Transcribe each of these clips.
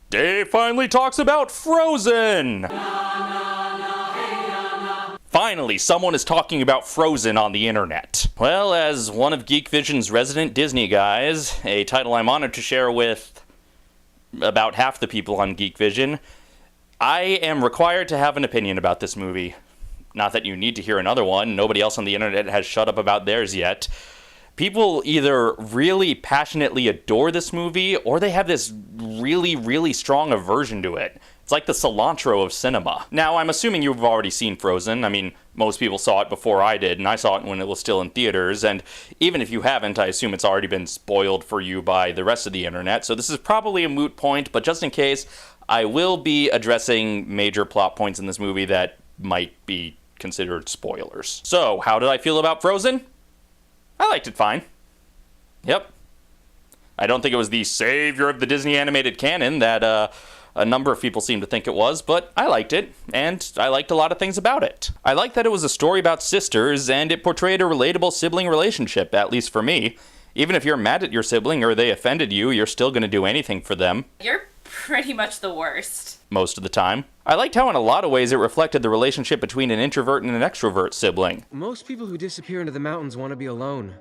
Dave finally talks about Frozen! Finally, someone is talking about Frozen on the internet. Well, as one of Geek Vision's resident Disney guys, a title I'm honored to share with about half the people on Geek Vision, I am required to have an opinion about this movie. Not that you need to hear another one. Nobody else on the internet has shut up about theirs yet. People either really passionately adore this movie, or they have this really, really strong aversion to it. It's like the cilantro of cinema. Now, I'm assuming you've already seen Frozen. I mean, most people saw it before I did, and I saw it when it was still in theaters, and even if you haven't, I assume it's already been spoiled for you by the rest of the internet, so this is probably a moot point, but just in case, I will be addressing major plot points in this movie that might be considered spoilers. So, how did I feel about Frozen? I liked it fine. Yep. I don't think it was the savior of the Disney animated canon that a number of people seem to think it was, but I liked it, and I liked a lot of things about it. I liked that it was a story about sisters, and it portrayed a relatable sibling relationship, at least for me. Even if you're mad at your sibling or they offended you, you're still going to do anything for them. You're pretty much the worst. Most of the time. I liked how in a lot of ways it reflected the relationship between an introvert and an extrovert sibling. Most people who disappear into the mountains want to be alone.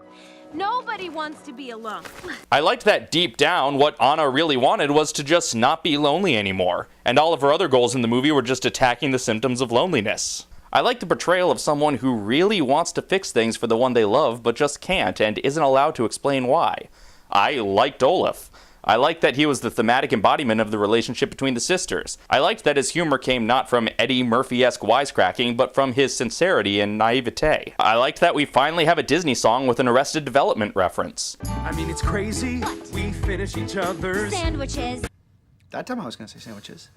Nobody wants to be alone. I liked that deep down, what Anna really wanted was to just not be lonely anymore, and all of her other goals in the movie were just attacking the symptoms of loneliness. I like the portrayal of someone who really wants to fix things for the one they love, but just can't, and isn't allowed to explain why. I liked Olaf. I liked that he was the thematic embodiment of the relationship between the sisters. I liked that his humor came not from Eddie Murphy-esque wisecracking, but from his sincerity and naivete. I liked that we finally have a Disney song with an Arrested Development reference. I mean, it's crazy. We finish each other's Sandwiches. That time I was gonna say sandwiches.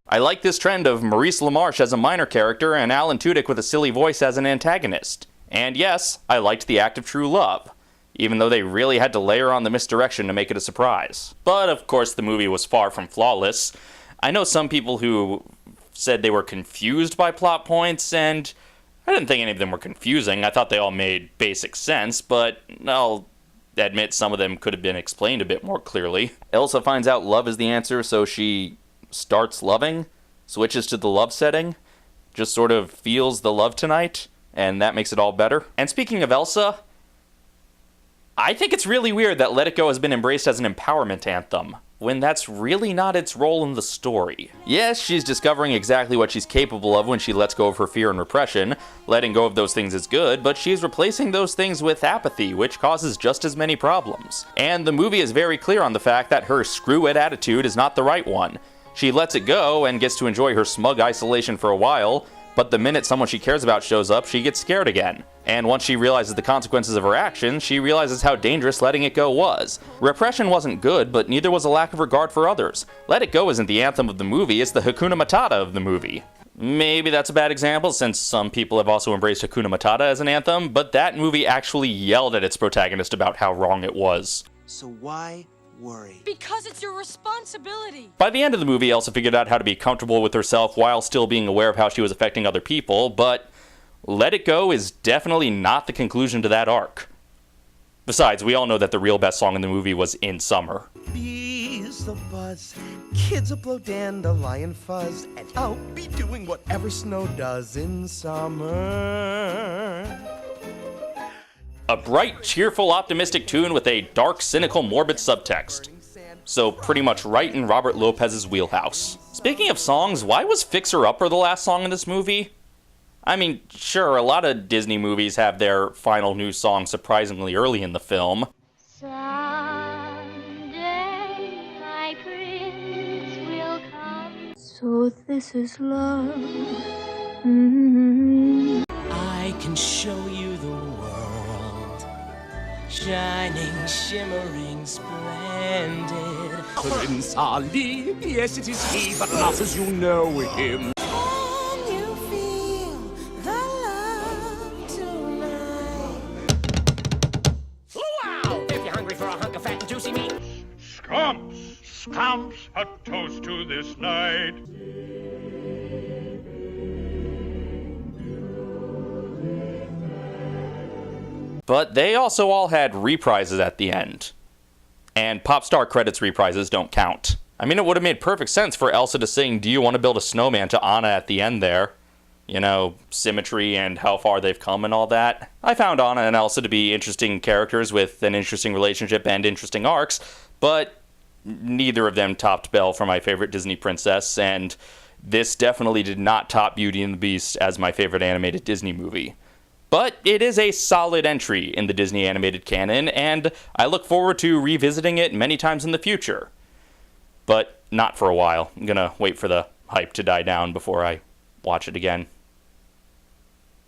I like this trend of Maurice LaMarche as a minor character and Alan Tudyk with a silly voice as an antagonist. And yes, I liked the act of true love, even though they really had to layer on the misdirection to make it a surprise. But of course the movie was far from flawless. I know some people who said they were confused by plot points, and I didn't think any of them were confusing. I thought they all made basic sense, but I'll admit some of them could have been explained a bit more clearly. Elsa finds out love is the answer, so she starts loving, switches to the love setting, just sort of feels the love tonight, and that makes it all better. And speaking of Elsa, I think it's really weird that Let It Go has been embraced as an empowerment anthem, when that's really not its role in the story. Yes, she's discovering exactly what she's capable of when she lets go of her fear and repression. Letting go of those things is good, but she's replacing those things with apathy, which causes just as many problems. And the movie is very clear on the fact that her screw it attitude is not the right one. She lets it go and gets to enjoy her smug isolation for a while, but the minute someone she cares about shows up, she gets scared again. And once she realizes the consequences of her actions, she realizes how dangerous letting it go was. Repression wasn't good, but neither was a lack of regard for others. Let It Go isn't the anthem of the movie, it's the Hakuna Matata of the movie. Maybe that's a bad example, since some people have also embraced Hakuna Matata as an anthem, but that movie actually yelled at its protagonist about how wrong it was. So why worry? Because it's your responsibility. By the end of the movie, Elsa figured out how to be comfortable with herself while still being aware of how she was affecting other people, but Let It Go is definitely not the conclusion to that arc. Besides, we all know that the real best song in the movie was In Summer. Bees will buzz, kids will blow dandelion fuzz, and I'll be doing whatever snow does in summer. A bright, cheerful, optimistic tune with a dark, cynical, morbid subtext. So pretty much right in Robert Lopez's wheelhouse. Speaking of songs, why was Fixer Upper the last song in this movie? I mean, sure, a lot of Disney movies have their final new song surprisingly early in the film. Someday my prince will come. So this is love. I can show you the world, shining, shimmering, splendid. Prince Ali, yes it is he, but not as you know him. Can you feel the love tonight? Wow! If you're hungry for a hunk of fat and juicy meat. Scamps, scamps, a toast to this night. But they also all had reprises at the end. And pop star credits reprises don't count. I mean, it would have made perfect sense for Elsa to sing "Do You Want to Build a Snowman" to Anna at the end there. You know, symmetry and how far they've come and all that. I found Anna and Elsa to be interesting characters with an interesting relationship and interesting arcs, but neither of them topped Belle for my favorite Disney princess, and this definitely did not top Beauty and the Beast as my favorite animated Disney movie. But it is a solid entry in the Disney animated canon, and I look forward to revisiting it many times in the future. But not for a while. I'm gonna wait for the hype to die down before I watch it again.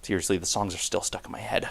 Seriously, the songs are still stuck in my head.